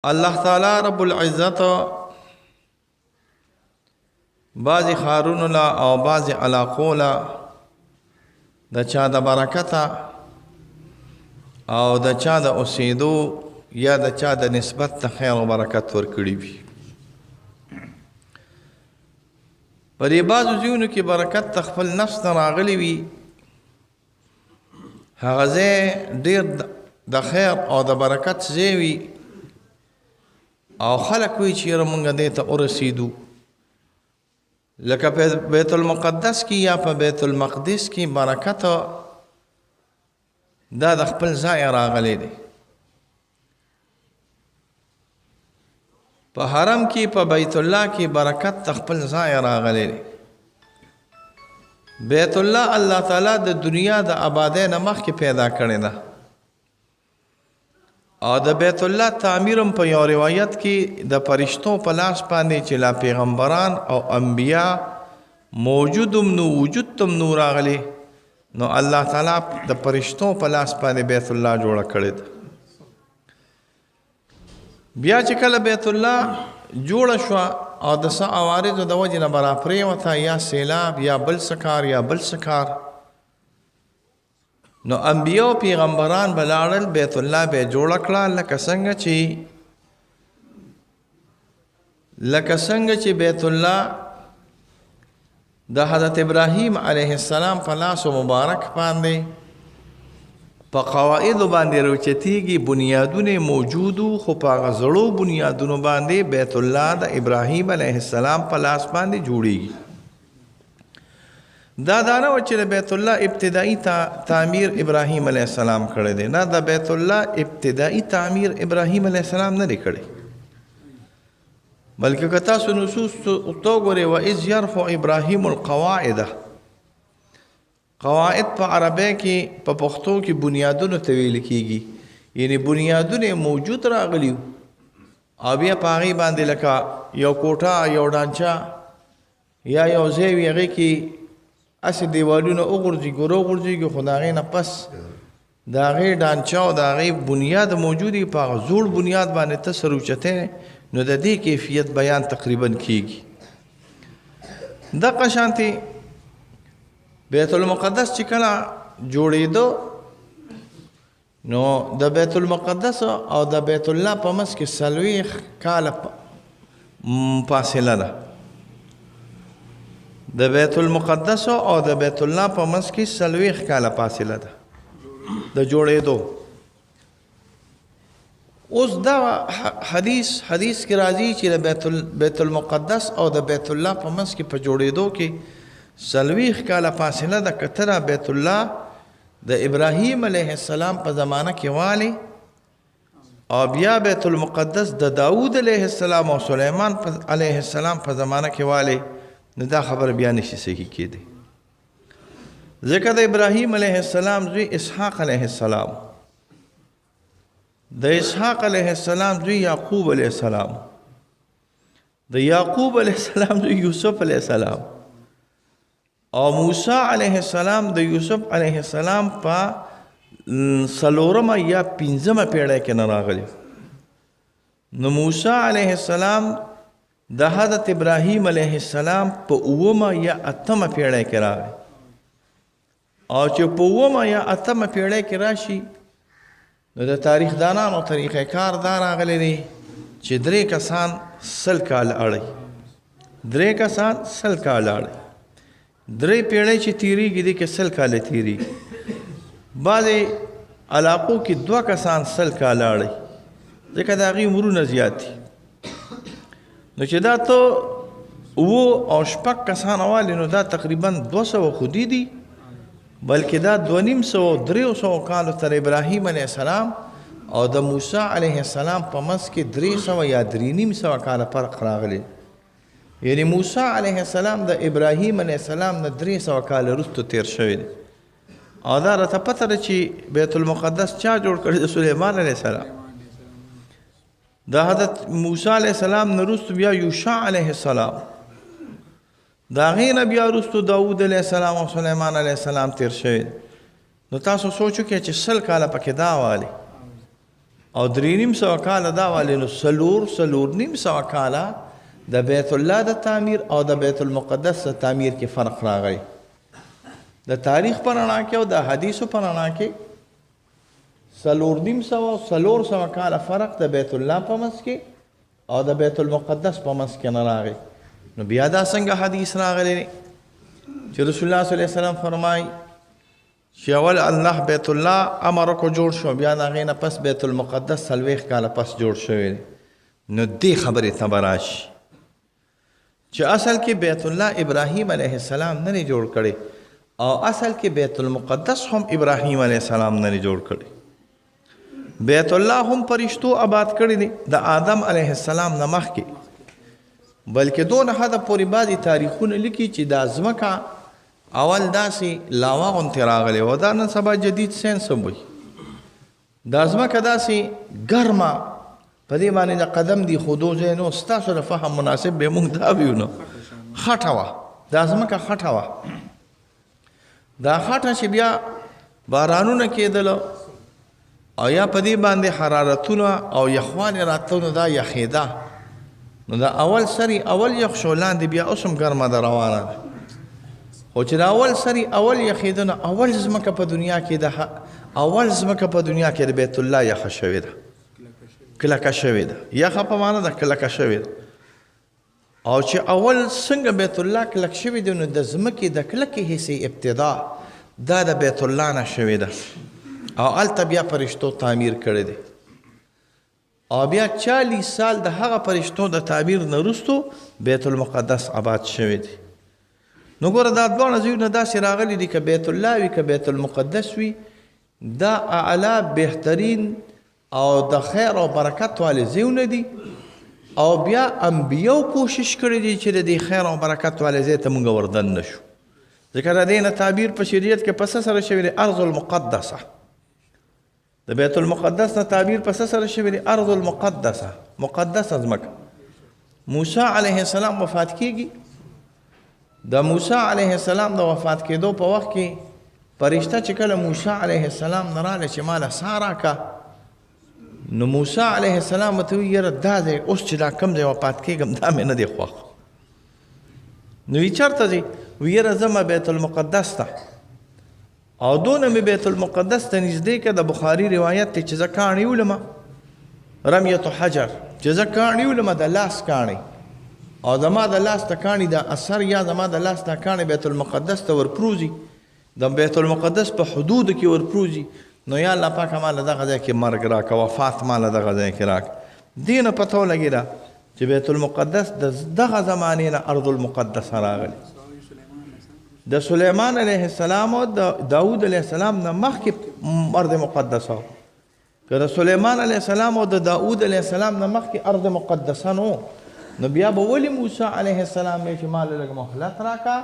الله تعالی رب العزت بعضی خارونو لا او بعضی علاقو لا د چا د برکته او د چا د اوسېدو یا د چا د نسبت ته خیر او برکت ورکړي وي. په دې بعضو ځایونو کې برکت ته خپل نفس نه راغلی وي، هغه ځای ډېر د خیر او د برکت ځای وي او خلک وایي چې یاره مونږ دې ته ورسېدو. لکه په بیت المقدس کې یا په بیت المقدس کې برکت دا د خپل ځای راغلی دی. په حرم کې په بیت الله کې برکت د خپل ځای راغلی دی. بیت الله الله تعالی د دنیا د آبادۍ نه مخکې پیدا کړی ده او د بیت الله تعمیر په یو روایت کې د فرشتو په لاس باندې چې لا پیغمبران او انبیا موجود نو وجود تم نو راغلی، نو الله تعالی د فرشتو په لاس باندې بیت الله جوړه کړی ده. بیا چې کله بیت الله جوړه شوه او د څه عوارضو د وجې نه به راپرېوته، یا سیلاب یا بل څه کار یا بل څه کار، نو انبیا او پیغمبران به لاړل بیت الله به جوړه کړه لکه څنګه چې بیت الله د حضرت ابراهیم علیه السلام په لاسو مبارک باندې په قواعدو باندې راوچتېږي، بنیادونه موجودو، خو په هغه زړو بنیادونو باندې بیت الله د ابراهیم علیه السلام په لاس باندې جوړېږي. دا نه و چې د بیت الله ابتدایي تعمیر ابراهیم علیه السلام کړی دی، نه د بیت الله ابتدایي تعمیر ابراهیم علیه السلام نه دی کړی، بلکې که تاسو نصوص ته وګورئ وإذ یرفع ابراهیم القواعد، قواعد په عربی کې په پښتو کې بنیادونو ته ویل کېږي، یعنی بنیادونه موجود راغلي او بیا په هغې باندې لکه یو کوټه یو ډانچه یا یو ځای وي هغې کې اسې دیوالونه وغورځېږي خو د هغې نه پس د هغې ډانچه او د هغې بنیاد موجود وي، په هغه زوړ بنیاد باندې ته سر اوچتی نو د دې کیفیت بیان تقریبا کېږي. دغه شانتې بیت المقدس چې کله جوړېدو نو د بیت المقدس او د بیت الله په منځ کې 40 کاله فاصله ده. د بیت المقدس او د بیت الله په منځ کې 40 کاله فاصله ده د جوړېدو. اوس دا حدیث کې راځي چې د بیت المقدس او د بیت الله په منځ کې په جوړېدو کې 40 کاله فاصله ده. کتره بیت الله د ابراهیم علیه السلام په زمانه کې والی او بیا بیت المقدس د داود علیه السلام او سلیمان علیه السلام په زمانه کې والی، نو دا خبر بیا نشي صحیح کېدی. ځکه د ابراهیم علیه السلام زوی اسحاق علیه السلام، د اسحاق علیه السلام زوی یعقوب علیه السلام، د یعقوب علیه السلام زوی یوسف علیه السلام، او موسی علیه السلام د یوسف علیه السلام په 4مه یا 5مه پیړۍ کې نه راغلی. نو موسی علیه السلام د حضرت ابراهیم علیه السلام په 9مه یا 8مه پیړۍ کې راغی، او چې په 9مه یا 8مه پیړۍ کې راشي نو د تاریخ دانانو طریقه کار دا راغلی دی چې 3 کسان 100 کال اړی، 3 کسان 100 کال اړی، 3 پیړۍ چې تیریږي دي کې 100 کال تیریږي. بعضې علاقو کې 2 کسان 100 کال اړی، ځکه د هغې عمرونه زیات دي. نو چې دا ته 7 او 8 کسان والي نو دا تقریبا 200 خودي دي، بلکې دا 250 300 کالو تر ابراهیم علیه السلام او د موسی علیه السلام په منځ کې 300 یا 350 کاله فرق راغلی. یعنی موسی علیه السلام د ابراهیم علیه السلام نه 300 کاله وروسته تیر شوی دی. او دا راته پته ده چې بیت المقدس چا جوړ کړی؟ د سلیمان علیه السلام. د حضرت موسی علیه السلام نه وروسته بیا یوشع علیه السلام، د هغې نه بیا وروسته داود علیه السلام او سلیمان علیه السلام تیر شوی. نو تاسو سوچ وکړئ چې 100 کاله پکې دا والی، او 3.5 کاله دا والی نو څلور نیم سوه کاله د بیت الله د تعمیر او د بیت المقدس د تعمیر کې فرق راغی. د تاریخ په رڼا کې او د حدیثو په رڼا کې 4.5 کاله فرق د بیت الله په منځ کې او د بیت المقدس په منځ کې نه راغی. نو بیا دا څنګه حدیث راغلی دی چې رسول الله صلی الله علیه وسلم فرمایي چې اول الله بیت الله امر کو جوړ شو، بیا د هغې نه پس بیت المقدس 40 کاله پس جوړ شوی دی. نو دې خبرې ته به راشي چې اصل کې بیت الله ابراهیم علیه السلام نه دی جوړ کړی او اصل کې بیت المقدس هم ابراهیم علیه السلام نه دی جوړ کړی. بیت الله هم فرشتو آباد کړی دی د آدم علیه السلام نه مخکې، بلکې دونه حده پورې بعضې تاریخونه لیکي چې دا ځمکه اول داسې لاوا غوندې راغلی و. دا نن سبا جدید ساینس هم وایي دا ځمکه داسې ګرمه په دې باندې د قدم دی خودو ځای نو ستاسو د فهم مناسب به موږ دا ویو نو خټه وه، دا ځمکه خټه وه. دا خټه چې بیا بارانونه کېدله او یا په دې باندې حرارتونه او یخوالې راتلو نو دا یخېده. نو دا اول سری اول یخ شو، لاندې بیا اوس هم ګرمه ده روانه ده. خو چې د اول سری اول یخېده نو اول ځمکه په دنیا کې ده، اول ځمکه په دنیا کې د بیت الله یخه شوې ده، کلکه شوې ده. یخه په معنا ده کلکه شوې ده. او چې اول څنګه بیت الله کلک شوی دی نو د ځمکې د کلکې حصې ابتدا دا د بیت الله نه شوې ده او هلته بیا فرشتو تعمیر کړی دی او بیا 40 سال د هغه فرشتو د تعمیر نه وروستو بیت المقدس آباد شوی دی. نو ګوره دا دواړه ځایونه داسې راغلي دي که بیت الله وي که بیت المقدس وي، دا اعلی بهترین او د خیر او برکت والے ځایونه دي او بیا انبیاو کوشش کړی دی چې د دې خیر او برکت والے ځای ته موږ وردن نه شو. ځکه د دې نه تعبیر په شریعت کې په څه سره شوی دی؟ ارض المقدسه. د بیت المقدس نه تعبیر په څه سره شوی دی؟ ارض المقدسه، مقدسه ځمکه. موسی علیه السلام وفات کیږي. د موسی علیه السلام د وفات کېدو په وخت کې فرشته چې کله موسی علیه السلام نه راغله چې ماله سا راکه، نو موسی علیه السلام ورته وویل یاره دا دی اوس چې دا کوم ځای وفات کېږم دا مې نه دی خوښ. نو وی چېرته ځې؟ وی یاره ځمه بیت المقدس ته. او دونه مې بیت المقدس ته نږدې که د بخاري روایت دی چې زه کاڼي ولمه، رمیت حجر، چې زه کاڼي ولمه د لاس کاڼي او زما د لاس ته کاڼي د اثر یا زما د لاس ته کاڼي بیت المقدس ته ورپروزي، د بیت المقدس په حدودو کې ورپروزي، نو یا الله پاکه ماله دغه ځای کې مرګ راکه، وفات ماله دغه ځای کې راکه. دې نه پته ولګېده چې بیت المقدس د دغه زمانې نه ارض المقدس راغلی. د سلیمان علیه السلام او د داود علیه السلام نه مخکې ارض مقدسه و. که د سلیمان علیه السلام او د داود علیه السلام نه مخکې ارض مقدسه نو نو بیا به ولې موسی علیه السلام چې ماله لږ مهلت راکه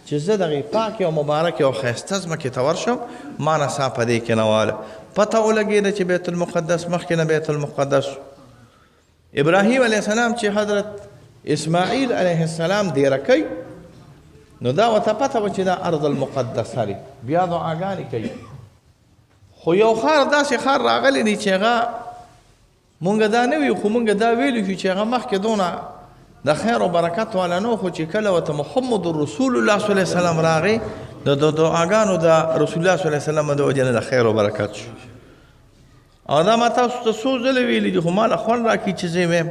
چې زه دغې پاکې او مبارکې او ښایسته ځمکې ته ورشم، ما نه سا په دې کې نه واله. پته ولګېده چې بیت المقدس مخکې نه بیت المقدس. ابراهیم علیه السلام چې حضرت اسماعیل علیه السلام دیره کوي نو دا ورته پته وه چې دا ارض المقدسه دی، بیا دعاګانې کوي. خو یو ښار داسې ښار راغلی دی چې هغه مونږ دا نه وي، خو مونږ دا ویلي شو چې هغه مخکې دونه د خیر او برکت والا نو، خو چې کله ورته محمد رسول الله صلی الله علیه وسلم راغی د دعاګانو د رسول الله صلی الله علیه وسلم د وجې نه د خیر او برکت شو. او دا ما تاسو ته څو ځله ویلي دي خو ماله خوند راکړي چې زه ویم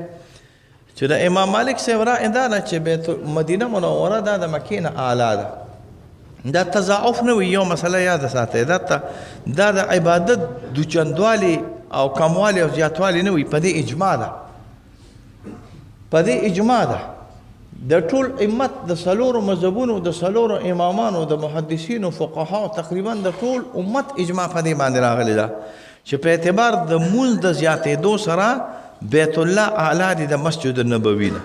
چې د امام مالک صاحب رایې دا ده چې بیت مدینه منوره دا د مکې نه اعلی ده. دا تضاعف نه وي، یو مسله یاده ساتئ، دا د عبادت دوچندوالي او کموالي او زیاتوالي نه وي، په دې اجماع ده، په دې اجماع ده. د ټول امت د څلورو مذهبونو د څلورو امامانو د محدثینو فقهاو تقریبا د ټول امت اجماع په دې باندې راغلی ده چې په اعتبار د مونځ د زیاتېدو سره بیت الله اعلی دی د مسجد النبوي ده.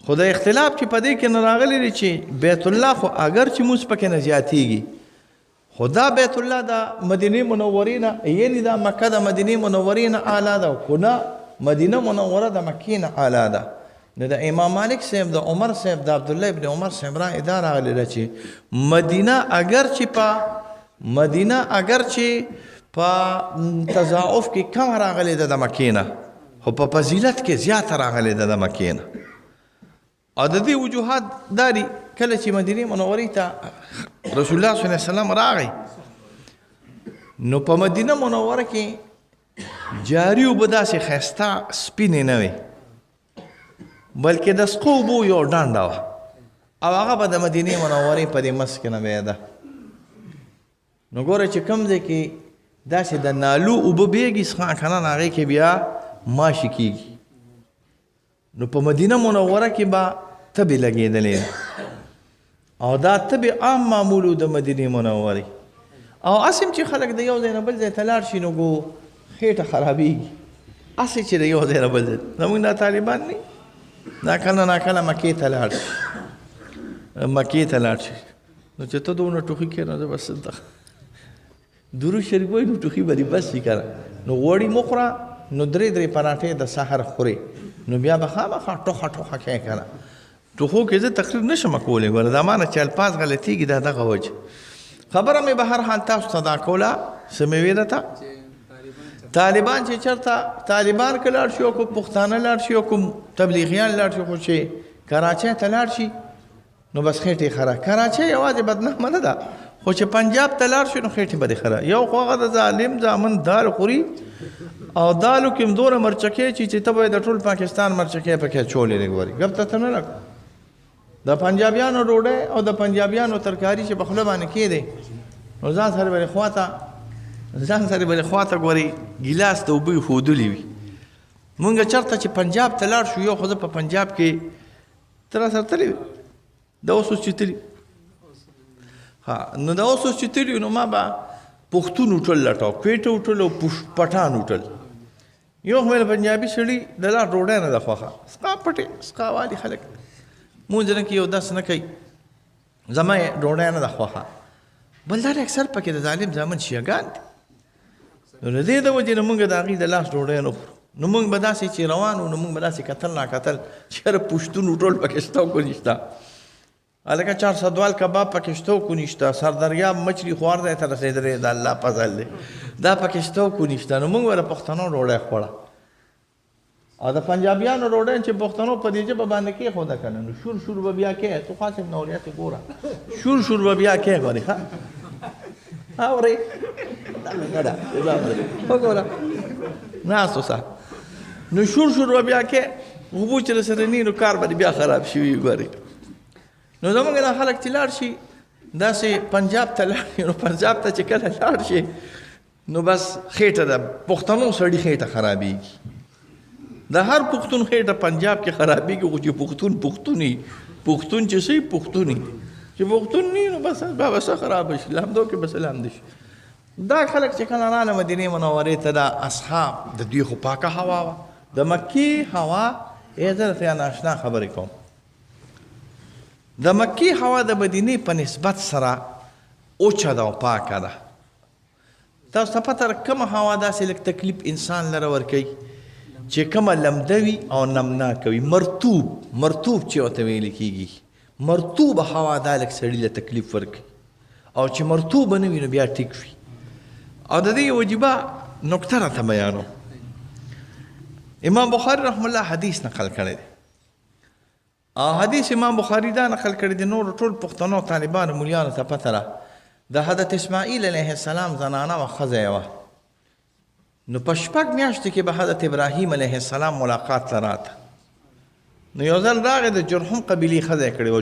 خو د اختلاف چې په دې کې نه راغلی دی چې بیت الله خو اگر چې مونځ پکې نه زیاتېږي، خو دا بیت الله د مدینې منورې نه یعنې دا مکه د مدینې منورې نه اعلی ده، خو نه مدینه منوره د مکې نه اعلی ده. نو د امام مالک صاحب، د عمر صاحب، د عبدالله ابن عمر صاحب رایې دا راغلی ده چې مدینه اگر چې په تضاعف کې کم راغلی ده د مکې نه، خو په فضیلت کې زیاته راغلی ده د مکې نه. او د دې وجوهات دا دي کله چې مدینې منورې ته رسول الله صلی الله علیه وسلم راغی نو په مدینه منوره کې جاري اوبه داسې ښایسته سپینې نه وې، بلکې د سقو اوبو یو ډنډه وه او هغه به د مدینې منورې په دې منځ کې نه ویده. نو ګوره چې کوم ځای کې داسې د نالو اوبه بیږي څښه که نه، هغې کې بیا ماشي کېږي. نو په مدینه منوره کې به تبې لګېدلې ده او دا تبې عام معمول د مدینې منورې. او اسیم چې خلک د یو ځای نه بل ځای ته لاړ شي نو ګو خېټه خرابېږي، هسې چې د یو ځای نه بل ځای زمونږ دا طالبان نه دا کله ناکله مکې ته لاړ شي، مکې ته لاړ شي نو چې ته دونه ټوخي کړې نو زه بس درود شریف وایي نو ټوخي به دې بس وي که نه. نو غوړي مه خوره نو درې پراټې د سحر خورې نو بیا به خامخا ټوخه ټوخه کوې که نه. ټوخو کې زه تقریر نشم کولی، ګوره دا مانه چې الفاظ غلطېږي دا دغه وجه. خبره مې به هر حال تاسو ته دا کوله څه مې ویله ته طالبان چې چېرته طالبان که لاړ شي او که پښتانه لاړ شي او که تبلیغیان لاړ شي، خو چې کراچۍ ته لاړ شي نو بس خېټې خراب. کراچۍ یوازې بدنامه نه ده، خو چې پنجاب ته لاړ شي نو خېټې به دې خراب. یو خو هغه د ظالم زامن دال خوري او دالو کې هم دومره مرچکې چې ته به د ټول پاکستان مرچکې پکې اچولې دی. ګورې ګپ ته نه لګ د پنجابیانو ډوډۍ او د پنجابیانو ترکاري چې په خوله باندې کېدی نو ځان سره به یې خواته ګورې ګیلاس د اوبه یې ښودلي وي. مونږ چېرته چې پنجاب ته لاړ شو، یو خو زه په پنجاب کې ته را سره تللی د اوس چې تلي نو د اوس چې تلي نو ما به پښتون هوټل لټاو، پیټه هوټل او پټان هوټل. یو خو مې پنجابي سړي د لار ډوډۍ نه ده خوښه، سقا پټې سقا والي خلک مونځ نه کوي او داسې نه کوي، زما یې ډوډۍ نه ده خوښه. بل دا اکثر پکې د ظالم زامن شیعګان دي. نو د دې د وجې نه مونږ د هغې د لاس ډوډۍ نه خورو. نو مونږ به داسې چې روان وو نو مونږ به داسې کتل ناکتل چېرې پښتون هوټل پکې شته او که نشته، هلکه 400 کباب پکې شته او که نشته، سردریاب مچلي خوار ځای ته رسېدلی د الله فضل دی دا پکې شته او که نشته. نو مونږ به د پښتنو ډوډۍ خوړه او د پنجابیانو ډوډۍ چې پښتنو په دې ژبه باندې کېښوده که نه نو شور به بیا کې تو خاص نوریات ګوره شور به بیا کې غوري ښه اورې دا ده وګوره ناستو سه نو شور به بیا کې اوبو چې رسره نی نو کار به بیا خراب شي ګوري. نو زمونږ دا خلک چې لاړ شي داسې پنجاب ته لاړ شي نو پنجاب ته چې کله لاړ شي نو بس خېټه د پښتنو سړي خېټه خرابېږي. د هر پښتون خېټه پنجاب کې خرابېږي، خو چې پښتون چې صحیح پښتوني چې پښتون نی نو بس بیا به څه خرابه شي، لامدو کې بس لامده شي. دا خلک چې کله راغله مدینې منورې ته دا اصحاب د دوی خو پاکه هوا وه، د مکې هوا زه درته یا ناشنا خبرې کوم. د مکې هوا د مدینې په نسبت سره اوچه ده او پاکه ده. تاسو ته پته کومه هوا داسې لږ تکلیف انسان لره ورکوي چې کومه لمده وي او نمناکه وي، مرطوب چې ورته ویل کېږي، مرطوبه هوا دا لږ سړي له تکلیف ورکوي، او چې مرطوبه نه وي نو بیا ټیک وي. او د دې وجیبه نکته راته بیانوم. امام بخاري رحم الله حدیث نقل کړی دی او حدیث امام بخاري دا نقل کړی دی، نور ټول پښتنو طالبانو مولیانو ته پته ده د حضرت اسماعیل علیه السلام زنانه وه ښځه یې وه. نو په 6 میاشتو کې به حضرت ابراهیم علیه السلام ملاقات ته راته. نو یو ځل راغی د جرهم قبیلې ښځه یې کړې وه،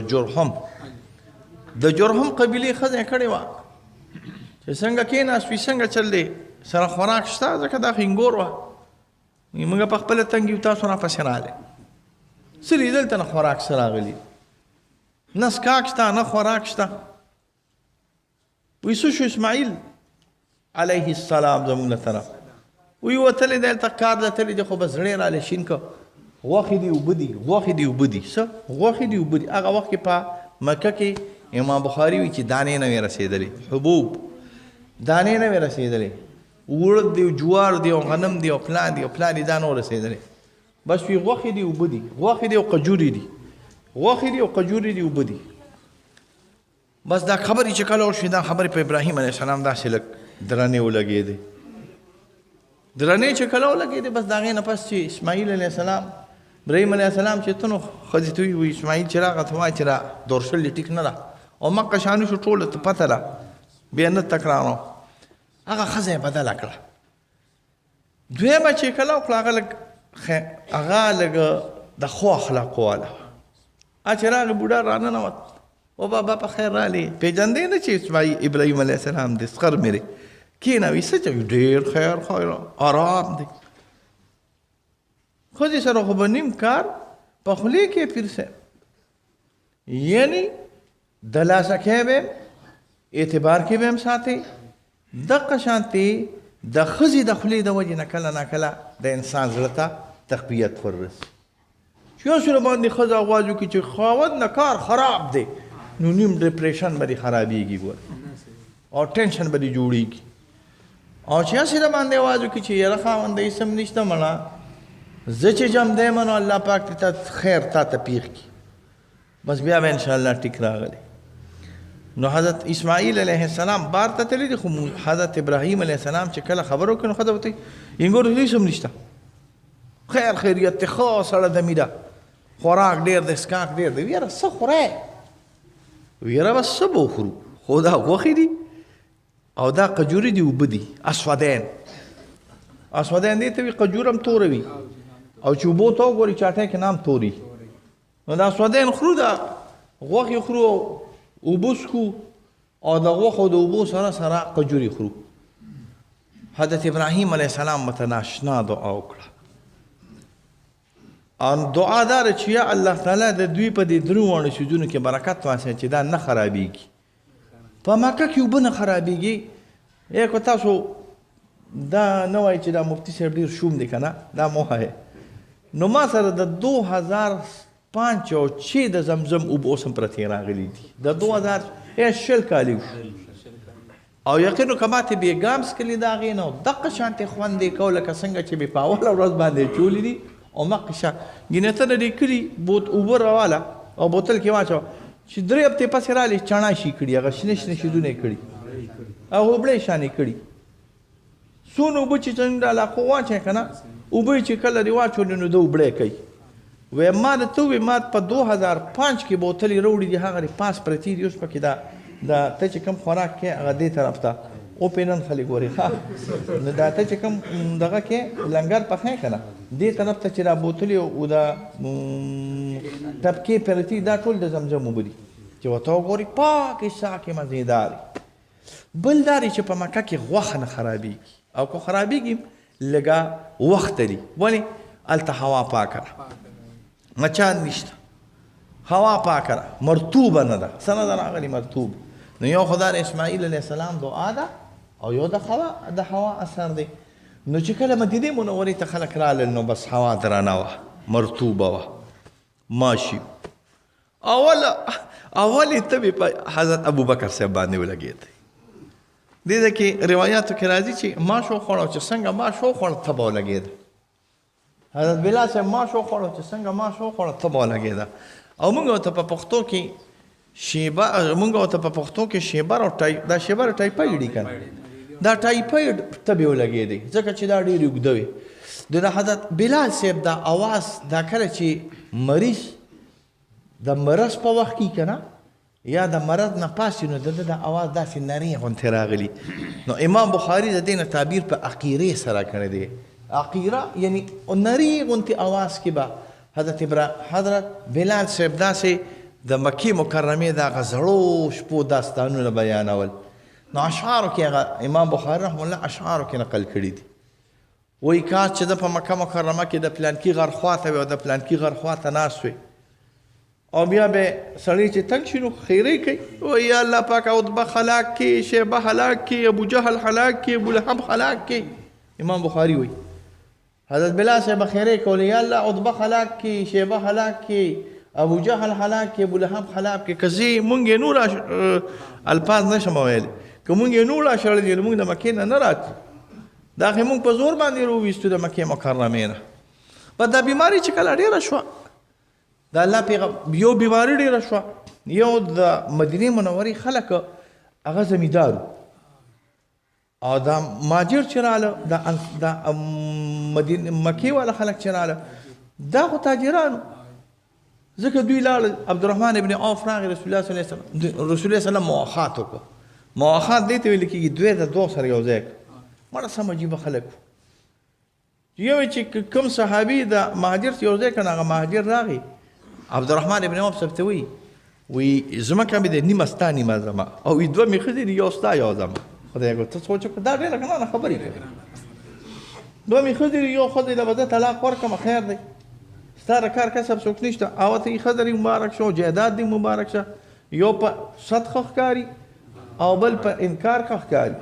د جرهم قبیلې ښځه یې کړې وه چې څنګه کېناست وي څنګه چل دی سره خوراک شته ځکه دا خینګور وه موږ په خپله تنګ یو تاسو راپسې راغلی څه لیدل ته نه خوراک څه راغلي نه څښاک شته نه خوراک شته. وایي څه شو اسماعیل علیه السلام زموږ له طرف وی وتلی دی هلته کار ته تللی دی خو به زړی رالی شین که غوښې دي اوبه دي څه غوښې دي اوبه دي. هغه وخت کې په مکه کې امام بخاري وایي چې دانې نه وې رسېدلې، حبوب دانې نه وې رسېدلې، اوړه دی جوار دی او غنم دی او پلان دی دا نه رسېدلې، بس وی غوښې دي اوبه دي، غوښې دي او قجورې دي اوبه دي. بس دا خبرې چې کله وشوې دا خبرې په ابراهیم علیه السلام داسې لږ درنې ولګېدې درنې چې کله ولګېدې بس د هغې نه پس چې اسماعیل علیه السلام ابراهیم علیه السلام چې ته نو ښځې ته وي اسماعیل چې راغه ته وایي چې را دورشل دې ټیک نه ده او مکه شانو شو ټوله ته پته ده بیا نه تکرارو هغه ښځه یې بدله کړه دویمه چې کله وکړه هغه لږ د ښو اخلاقو والا چې راغی بوډا راننوت او بابا په خیر راغلې پېژندې نه چې اسماعیل ابراهیم علیه السلام دی سخر مېرې کېنوي څه چې ډېر خیر آرام دی ښځې سره خو به نیم کار په خولې کې پیر صاحب یعنی د لاسکۍ به اعتبار کې به هم ساتئ دغه شانتې د ښځې د خولې د وجې نه کله ناکله د انسان زړه ته تقویت وررسي چې یو سره باندې ښځه آواز وکړي چې خاوند نه کار خراب دی نو نیم ډپریشن به دې خرابېږي ګوره او ټینشن به دې جوړېږي او چې هسې د باندې آواز وکړي چې یاره خاونده هېڅ هم نشته مړه زه چې جم دی نو الله پاک دې ته خیر تا ته پیښ کړي بس بیا به انشاءالله ټیک راغلی نو حضرت اسماعیل علیه السلام بار ته تللی دی خو حضرت ابراهیم علیه السلام چې کله خبر وکړي نو ښځه ورته وایي انګور هېڅ هم نشته خیر خیریت دی ښه سړه دمي ده خوراک ډېر دی څښاک ډېر دی یاره څه خورئ یاره بس څه به وخورو خو دا غوښې دي او دا قجورې دي اوبه دي اسودین دې ته وي قجور هم توره وي او چې اوبو ته وګورې چاټۍ کې نام توري نو دا اسودین خورو دا غوښې خورو اوبه څښو او د غوښو د اوبو سره قجورې خورو حضرت ابراهیم علیه السلام ورته ناشنا دعا وکړه او دعا داره چې یا الله تعالی د دوی په دې درو واړو څیزونو کې برکت واچوي چې دا نه خرابېږي په مکه کې اوبه نه خرابېږي که تاسو دا نه وایي چې دا مفتي صاحب ډېر شوم دی که نه دا مه وایئ نو ما سره د 2005 او 6 د زمزم اوبه اوس هم پرتې راغلي دي د 2000 کالي او یقینو که ماتې بېګام څکلي د هغې نه او دقه شانتې خوند یې کو لکه څنګه چې مې په اوله ورځ باندې چولي دي او مخکې شه ګینېتنه دې کړي اوبه راواله او بوتل کې واچوه چې 3 هفتې پسې رالې چڼا شي کړي هغه شنه شنه شیدونه یې کړي او هوبړې شانې کړي څونه اوبه چې څنګه علاقو واچوې که نه اوبه یې چې کله دې واچولې نو د اوبړې کوي وی ما درته وویل ما په 2005 کې بوتلې راوړي دي هغه دې پاس پرتې دي اوس پکې دا ته چې کوم خوراک کې هغه دې طرف ته اوپې نن خلک ګوري ښه نو دا ته چې کوم دغه کې لنګر پخې که نه دې طرف ته چې دا بوتلې او دا ټپکې پرتې دا ټول د زمزم اوبه دي چې ورته وګورې پاکې ساکې مزېدارې بل دا دی چې په مکه کې غوښه نه خرابېږي او که خرابېږي لږه وخت لري ولې هلته هوا پاکه ده مچان نشته هوا پاکه ده مرطوبه نه ده څه نه ده راغلي مرطوب نو یو خو دا د اسماعیل علیه السلام دعا ده او یو د هوا اثر دی نو چې کله مدینې منورې ته خلک رالل نو بس هوا درنه وه مرطوبه وه ماشي اول ته مې په حضرت ابوبکر صاحب باندې ولګېد دې ځای کې روایاتو کې راځي چې ماش وخوړه چې څنګه ماش وخوړه ته به ولګېده حضرت بلال صاحب ماش وخوړه چې څنګه ماش وخوړه ته به ولګېده او موږ ورته په پښتو کې شیبر او دا شیبر ټایپایډ دي که نه دا ټایپایډ ته به ولګېدی ځکه چې دا ډېر اوږده وي د حضرت بلال صاحب دا اواز دا کله چې مریض د مرض په وخت کې که نه یا د مرض نه پاسې نو د د اواز داسې نرۍ غوندې راغلي نو امام بخاري د دې نه تعبیر په عقیرې سره کړی دی عقیره یعنی نرۍ غوندې اواز کې به حضرت بلال صاحب داسې د مکې مکرمې د هغه زړو شپو داستانونه بیانول نو اشعارو کې هغه امام بخاري رحمه الله اشعارو کې نقل کړي دي وایي کاش چې د په مکه مکرمه کې د پلانکي غر خواته وي او د پلانکي غر خواته ناست وي او بیا به سړی چې تنګ شي نو خیرې کوي وایي یا الله پاک عتبه هلاک کړي شیبه هلاک کړي ابو جهل هلاک کړي ابولهب هلاک کړي امام بخاري وایي حضرت بلال صاحب خیرې کولې یا الله عتبه هلاک کړي شیبه هلاک کړي ابو جهل هلاک کړي ابولهب هلاک کړي که زه مونږ یې نور الفاظ نشم ویلی که مونږ یې نور راشړلي نو مونږ د مکې نه راتلو دا خو مونږ په زور باندې راوویستو د مکې مکرمې نه په دا بیماري چې کله ډېره شوه د الله یو بیماري ډېره شوه یو د مدینې منورې خلک هغه زمیندار او دا مهاجر چې راله دا مکې والا خلک چې راله دا خو تاجرانو ځکه دوی لاړل عبدالرحمن ابن عوف راغی رسول الله صلی الله علیه وسلم رسول الله صلی الله مواخات وکړو مواخات دې ته ویل کېږي دوی د دوه سره یو ځای مړه سم عجیبه خلک یو چې کوم صحابي د مهاجر یو ځای کړه هغه مهاجر راغی عبدالرحمن ابن عوف صاحب ته وی زمکه مې د نیمه ستا نیمه زما او وی دوه مې ښځې دي یو ستا یو زما خدای ګور ته سوچ وکړه دا ډېره ګرانه خبرې کوي دوه مې ښځې دي یو ښځې له به زه طلاق ورکړم خیر دی ستا د کار کسب څوک نشته او ته یې ښځه دې مبارک شه جایداد دې مبارک شه یو په صدقه ښکاري او بل په انکار ښه ښکاري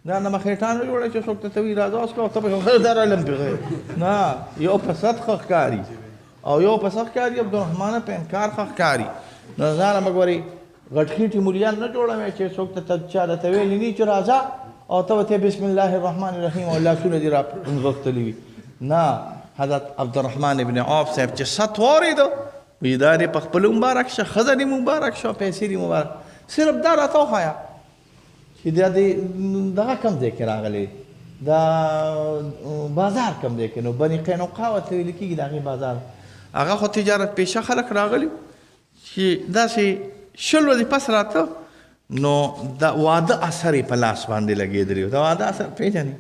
دا نه مخیټان جوړه چې څوک ته وی راځه اوس کو ته په در علم پیغه نه یو په صدقه ښکاري او یو په صدقه ښکاري عبدالرحمن په انکار ښه ښکاري نو ځان مګوري غټخیټي مولیان نه جوړوي چې څوک ته چا ته ویلي نه چې راځه او ته بسم الله الرحمن الرحیم او الله سونه دې را غوښتلی وي نه حضرت عبدالرحمن ابن عوف صاحب چې ست واورېده وی دا دې په خپل مبارک شه ښځه دې مبارک شه پیسې دې مبارک صرف دا راته وښایه چې دا دې دغه کم ځای کې راغلی دا بازار کم ځای کې نو بني قینقاع ورته ویل کېږي د هغې بازار هغه خو تجارت پیشه خلک راغلي چې داسې شل ورځې پس راته نو د واده اثر یې په لاس باندې لګېدلی و د واده اثر پېژنې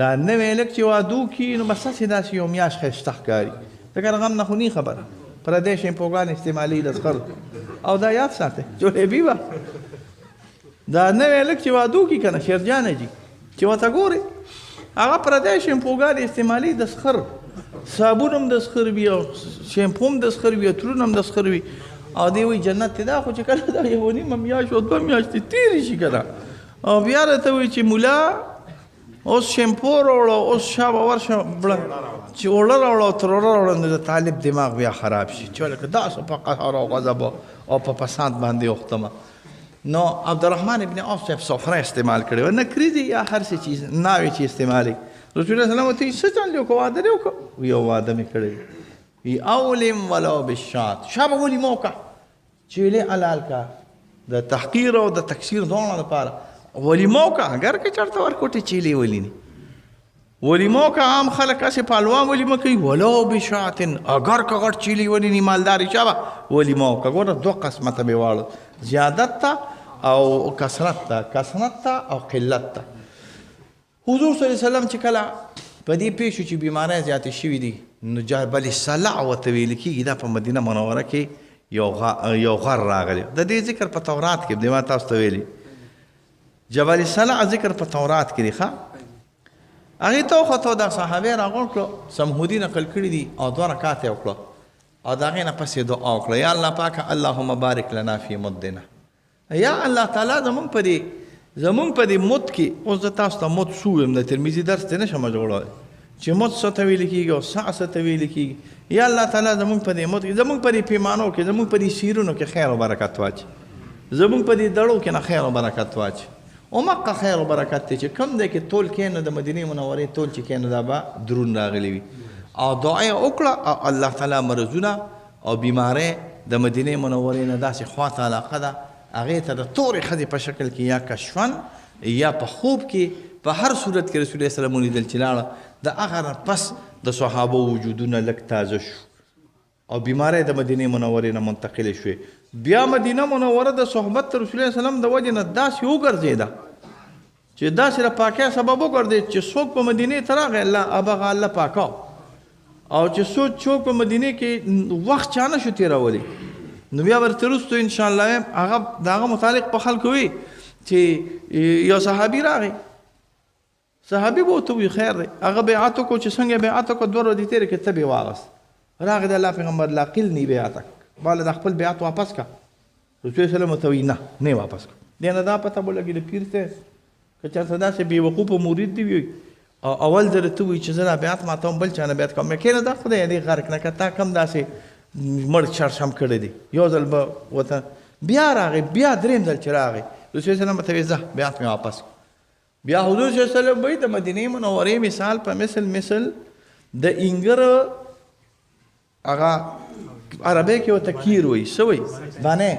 دا نوی هلک چې واده وکړي نو بس هسې داسې یو میاشت ښایسته ښکاري ځکه د غم نه خو نی خبره پردی شیمپوګان استعمالي د زغر او دا یاد ساتئ جوړېبي به دا نوی هلک چې واده وکړي که نه شیرجانه جي چې ورته ګورې هغه پردی شیمپوګان استعمالي د زغر صابون هم د زغر وي او شیمپو هم د زغر وي عطرونه هم د زغر وي او دی وایي جنت دی دا خو چې کله دا یوه نیمه میاشت او دوه میاشتې تېرې شي که نه او بیا راته وایي چې ملا اوس شیمپو راوړه اوس شا به ورشه چې اوړه راوړه او تر اوړه راوړه نو د طالب دماغ بیا خراب شي چې لکه داسې په قهر او غضب او په فساد باندې اوښتمه نو عبدالرحمن ابن عوف صاحب سفره استعمال کړې وه نکري دي یا هر څه چیز ناوې چې استعمالوي رسول الله سلام ورته څه چل دی وکړه واده دې وکړه یو واده مې کړی وي اولم ولو بالشات شا به ولي مه وکړه چیلې حلال کا د تحقیر او د تکثیر دواړو لپاره ولیمه وکړه اگر که چېرته ورکوټې چیلې ولینې ولیمه وکړه عام خلک هسې پهلوان ولیمه کوي ولو بشاتن اگر که غټ چیلې ولینې مالداري چا به ولیمه وکړه ګوره دوه قسمته مې واړه زیادت ته او کثرت ته او قلت ته حضور صلی الله علیه وسلم چې کله په دې پېښ شو چې بیماری زیاتې شوي دي نو جبل الصلع ورته ویل کېږي دا په مدینه منوره کې یو غر راغلی د دې ذکر په تورات کې دی ما تاسو ته ویلي جبل الصلع ذکر په تورات کې دی ښه هغې ته وختو دا صحابې راغونډ کړو سمهودي نقل کړي دي او دوه رکعات یې وکړه او د هغې نه پس یې دعا وکړه یا الله پاکه اللهم بارک لنا فی مدنا یا الله تعالی زمونږ په دې مد کې اوس زه تاسو ته مد څه ویم د ترمیزي درس ته نه شم جوړولی چې مد څه ته ویل کېږي او سع څه ته ویل کېږي یا الله تعالی زمونږ په دې مد کې زمونږ په دې پیمانو کې زمونږ په دې سیرونو کې خیر او برکت واچي زمونږ په دې دړو کې نه خیر او برکت واچي اومقه خیر او برکت دی چې کم دی کې ټول کینو د مدینې منورې ټول چې کینو دا به درون راغلی وي او دعا یې وکړه او الله تعالی مرضونه او بیمارۍ د مدینې منورې نه داسې خواته علاقه ده هغې ته د تورې ښځې په شکل کې یا کشفن یا په خوب کې په هر صورت کې رسول الله سلام ولیدل چې لاړه د هغه نه پس د صحابو وجودونه لږ تازه شو او بیماری د مدینې منورې نه منتقلې شوې بیا مدینه منوره د صحبت د رسول الله سلام د وجې نه داسې وګرځېده چې داسې د پاکۍ سبب وګرځېد چې څوک په مدینې ته راغی هغه الله پاکاو او چې څوک په مدینې کې وخت چا نه شو تېرولی نو بیا ورته وروستو انشاءالله هغه د هغه متعلق په خلکو وي چې یو صحابي راغی صحابي به ورته وي خیر دی هغه بیعت وکړو چې څنګه بیعت وکړو 2 ورځې تېرې کړې ته به یې واغست راغی د الله پیغمبر لاقلني بیعتک باله د خپل بیعت واپس کا رسول سلام ورته وایي نه یې واپس کړه دې نه دا پته به لګي د پیر ته که چېرته داسې بېوقوفه مرید دی وي او اول ځل ته وایي چې زه دا بیعت ماتوم بل چا نه بیعت کوم کښېنه دا خدای دې غرق نه کړه تا کم داسې مړ شرشم کړی دی یو ځل به ورته بیا راغی بیا درېیم ځل چې راغی رسول سلام ورته وایي ځه بیعت مې واپس کړه بیا حضور صلی الله علیه وسلم وایي د مدینې منورې مثال په مثل د انګر هغه عربی کې ورته کیر وایي څه وایي بانې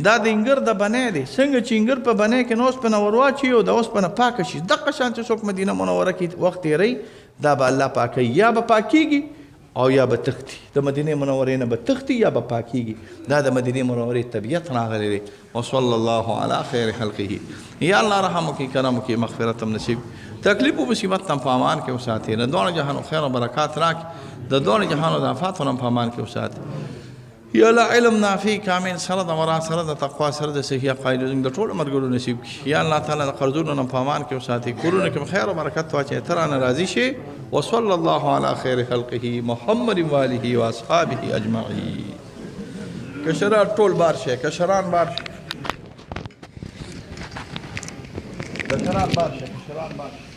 دا د انګر د بنی دی څنګه چې انګر په بنی کې نو اوسپنه ور واچوي او د اوسپنه پاکه شي دغه شان چې څوک مدینه منوره کې وخت تېروي دا به الله پاکوي یا به پاکیږي او یا به تختی د مدینه منورې نه به تختی یا به پاکیږي دا د مدینه منورې طبیعت راغلی دی وصلی الله علی خیر خلقه یا الله رحم وکړي کرم وکړي مغفرت هم نصیب تکلیف او مصیبت هم په امان کې وساتي د دواړو جهانو خیر او برکات راکړي د دواړو جهانو د آفاتو هم په امان کې وساتي یا الله علم نافع کامل سره د ورا سره د تقوا سره د صحیح عقاید د ټولو مرګونو نصیب کړي یا الله تعالی د قرضونو نه په امان کې وساتي کورونه کې خیر او برکت واچي تر نه راضي شي وصلى الله على خير خلقه محمد وآله واصحابه اجمعين کشران ټول بار شي کشران بار شي کشران بار شي